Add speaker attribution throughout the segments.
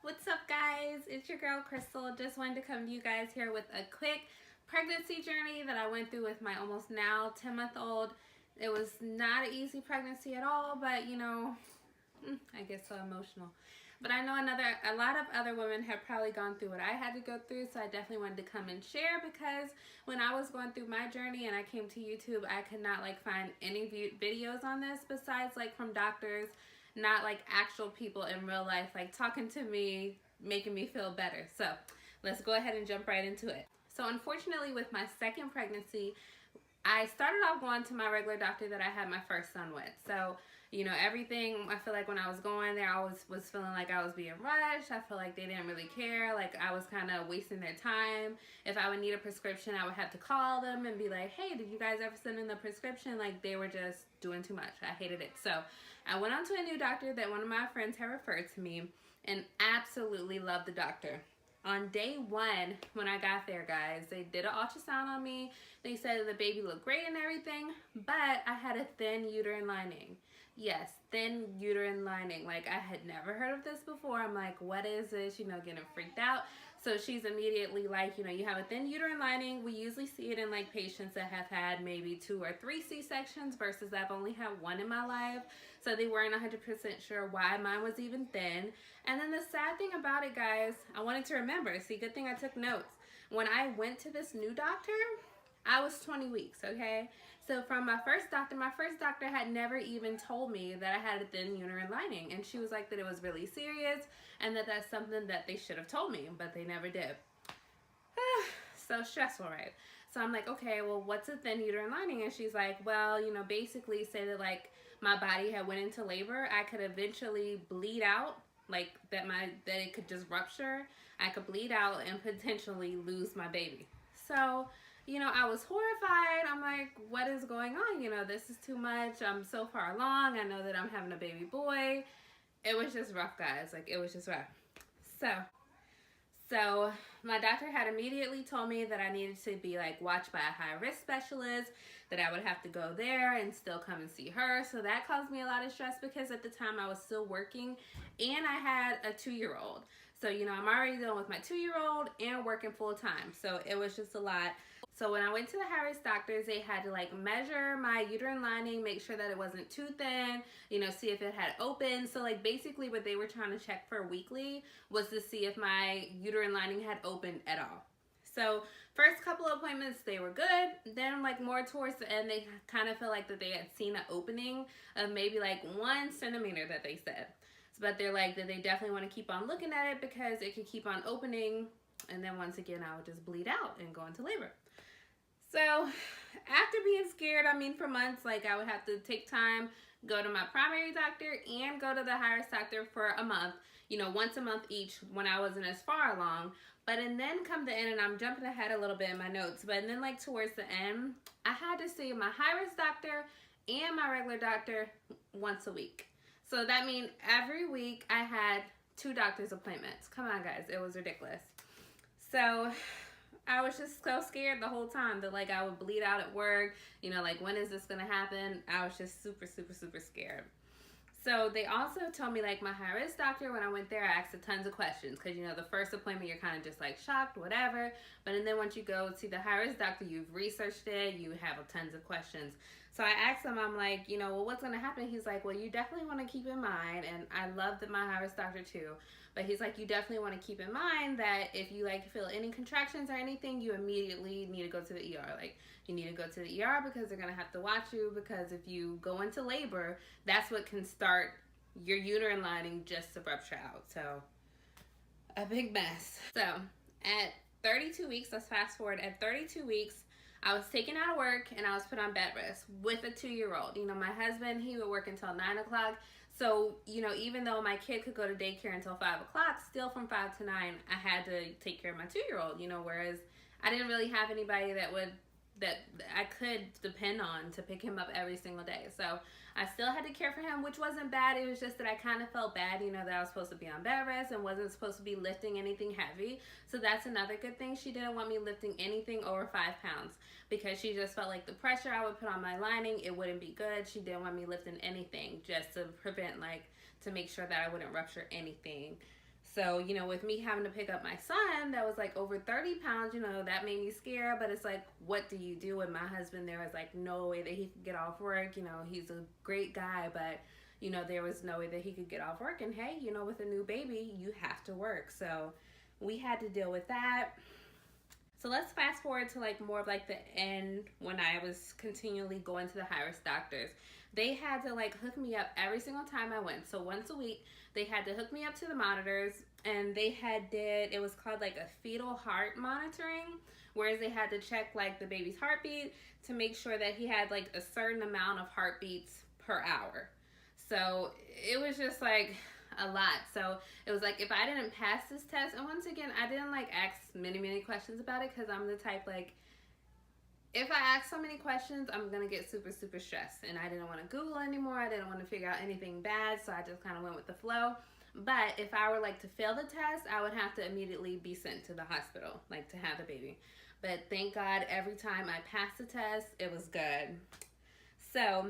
Speaker 1: What's up, guys? It's your girl Crystal. Just wanted to come to you guys here with a quick pregnancy journey that I went through with my almost now 10-month-old. It was not an easy pregnancy at all, but I get so emotional. But I know a lot of other women have probably gone through what I had to go through, so I definitely wanted to come and share because when I was going through my journey and I came to YouTube, I could not find any videos on this besides from doctors, not actual people in real life talking to me, making me feel better. So let's go ahead and jump right into it. So unfortunately, with my second pregnancy, I started off going to my regular doctor that I had my first son with. So, everything, I feel like when I was going there, I was feeling like I was being rushed. I feel like they didn't really care. Like I was kind of wasting their time. If I would need a prescription, I would have to call them and be like, hey, did you guys ever send in the prescription? Like they were just doing too much. I hated it. So I went on to a new doctor that one of my friends had referred to me and absolutely loved the doctor. On day one, when I got there, guys, they did an ultrasound on me. They said the baby looked great and everything, but I had a thin uterine lining. Yes, thin uterine lining. Like, I had never heard of this before. I'm like, what is this? Getting freaked out. So she's immediately like, you have a thin uterine lining. We usually see it in patients that have had maybe 2 or 3 C-sections versus I've only had one in my life. So they weren't 100% sure why mine was even thin. And then the sad thing about it, guys, I wanted to remember. See, good thing I took notes. When I went to this new doctor, I was 20 weeks, okay? So from my first doctor had never even told me that I had a thin uterine lining. And she was like that it was really serious and that that's something that they should have told me, but they never did. So stressful, right? So I'm like, okay, well, what's a thin uterine lining? And she's like, well, basically say that my body had went into labor. I could eventually bleed out, that it could just rupture. I could bleed out and potentially lose my baby. So, I was horrified. I'm like, what is going on? This is too much. I'm so far along. I know that I'm having a baby boy. It was just rough, guys. It was just rough. So my doctor had immediately told me that I needed to be watched by a high risk specialist, that I would have to go there and still come and see her. So that caused me a lot of stress because at the time I was still working and I had a 2-year-old. So, I'm already dealing with my 2-year-old and working full time. So it was just a lot. So when I went to the high risk doctors, they had to measure my uterine lining, make sure that it wasn't too thin, see if it had opened. So basically what they were trying to check for weekly was to see if my uterine lining had opened at all. So first couple of appointments, they were good. Then more towards the end, they kind of felt like that they had seen an opening of maybe 1 centimeter that they said. But they're like that they definitely want to keep on looking at it because it could keep on opening. And then once again, I would just bleed out and go into labor. So after being scared, for months, I would have to take time, go to my primary doctor and go to the high risk doctor for a month, once a month each when I wasn't as far along. But and then come the end, and I'm jumping ahead a little bit in my notes, but then towards the end, I had to see my high risk doctor and my regular doctor once a week. So that means every week I had 2 doctor's appointments. Come on, guys, it was ridiculous. So I was just so scared the whole time that I would bleed out at work, when is this gonna happen? I was just super, super, super scared. So they also told me my high risk doctor, when I went there, I asked tons of questions because the first appointment you're kind of just shocked, whatever. But and then once you go see the high risk doctor, you've researched it, you have tons of questions. So I asked him, I'm like, well, what's gonna happen? He's like, well, you definitely want to keep in mind, and I love that my high risk doctor too. But he's like, you definitely want to keep in mind that if you feel any contractions or anything, you immediately need to go to the ER. You need to go to the ER because they're gonna have to watch you, because if you go into labor, that's what can start your uterine lining just to rupture out. So a big mess. So at 32 weeks, let's fast forward. At 32 weeks, I was taken out of work and I was put on bed rest with a 2-year-old. My husband, he would work until 9 o'clock. So, even though my kid could go to daycare until 5 o'clock, still from 5 to 9, I had to take care of my 2-year-old, whereas I didn't really have anybody that I could depend on to pick him up every single day. So I still had to care for him, which wasn't bad. It was just that I kind of felt bad, that I was supposed to be on bed rest and wasn't supposed to be lifting anything heavy. So that's another good thing. She didn't want me lifting anything over 5 pounds because she just felt like the pressure I would put on my lining, it wouldn't be good. She didn't want me lifting anything just to prevent, to make sure that I wouldn't rupture anything. So, you know, with me having to pick up my son that was like over 30 pounds, you know, that made me scared. But it's like, what do you do? And my husband, there was like no way that he could get off work. You know, he's a great guy, but, you know, there was no way that he could get off work. And hey, you know, with a new baby, you have to work. So we had to deal with that. So let's fast forward to like more of like the end when I was continually going to the high risk doctors. They had to like hook me up every single time I went. So once a week, they had to hook me up to the monitors, and they it was called like a fetal heart monitoring, whereas they had to check like the baby's heartbeat to make sure that he had like a certain amount of heartbeats per hour. So it was just like a lot. So it was like if I didn't pass this test, and once again, I didn't like ask many questions about it because I'm the type like, if I ask so many questions, I'm gonna get super stressed, and I didn't want to Google anymore. I didn't want to figure out anything bad, so I just kind of went with the flow. But if I were like to fail the test, I would have to immediately be sent to the hospital, like to have the baby. But thank God, every time I passed the test, it was good. So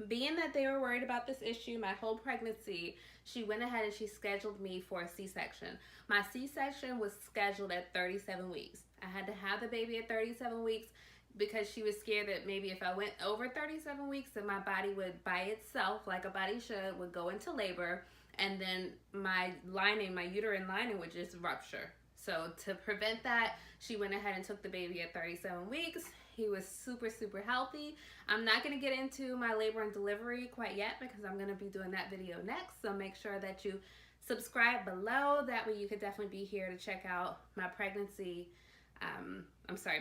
Speaker 1: being that they were worried about this issue my whole pregnancy, she went ahead and she scheduled me for a C-section. My C-section was scheduled at 37 weeks. I had to have the baby at 37 weeks because she was scared that maybe if I went over 37 weeks, that my body would by itself, like a body should, would go into labor, and then my uterine lining would just rupture. So to prevent that, she went ahead and took the baby at 37 weeks. He was super healthy. I'm not going to get into my labor and delivery quite yet because I'm going to be doing that video next. So make sure that you subscribe below. That way you could definitely be here to check out my pregnancy,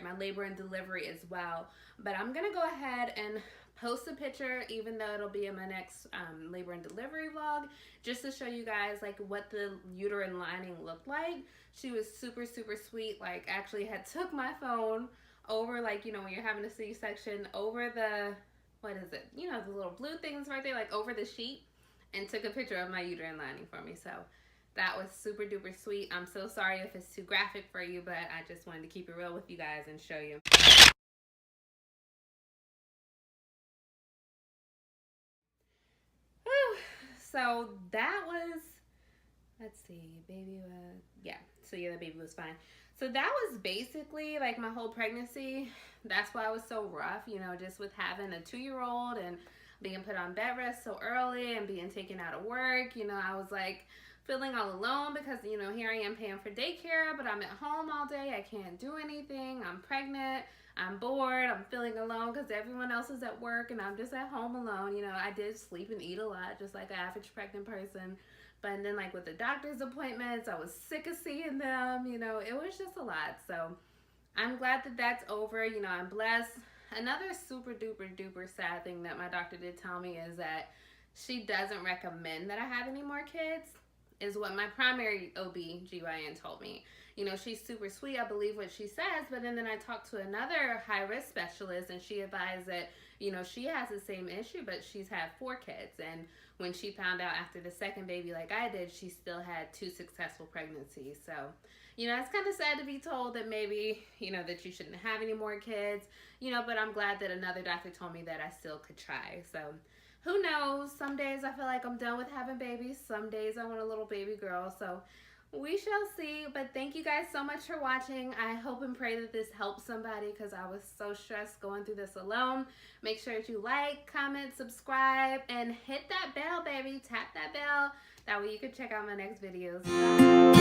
Speaker 1: my labor and delivery as well. But I'm going to go ahead and post a picture, even though it'll be in my next labor and delivery vlog, just to show you guys like what the uterine lining looked like. She was super sweet. Like actually had took my phone over, like, you know, when you're having a C-section, over the, what is it? You know, the little blue things right there, like over the sheet, and took a picture of my uterine lining for me. So that was super duper sweet. I'm so sorry if it's too graphic for you, but I just wanted to keep it real with you guys and show you. Whew. So that was, let's see, baby was, yeah. So yeah, the baby was fine. So that was basically like my whole pregnancy. That's why I was so rough, you know, just with having a 2-year-old and being put on bed rest so early and being taken out of work. You know, I was like feeling all alone because, you know, here I am paying for daycare, but I'm at home all day. I can't do anything. I'm pregnant. I'm bored. I'm feeling alone because everyone else is at work and I'm just at home alone. You know, I did sleep and eat a lot, just like an average pregnant person. But then like with the doctor's appointments, I was sick of seeing them. You know, it was just a lot. So I'm glad that that's over. You know, I'm blessed. Another super duper sad thing that my doctor did tell me is that she doesn't recommend that I have any more kids, is what my primary OB/GYN told me. You know, she's super sweet. I believe what she says, but then I talked to another high-risk specialist, and she advised that, you know, she has the same issue, but she's had 4 kids. And when she found out after the second baby like I did, she still had 2 successful pregnancies. So, you know, it's kind of sad to be told that maybe, you know, that you shouldn't have any more kids, you know, but I'm glad that another doctor told me that I still could try. So who knows? Some days I feel like I'm done with having babies. Some days I want a little baby girl. So we shall see. But thank you guys so much for watching. I hope and pray that this helps somebody because I was so stressed going through this alone. Make sure that you like, comment, subscribe, and hit that bell, baby. Tap that bell. That way you can check out my next videos. Bye.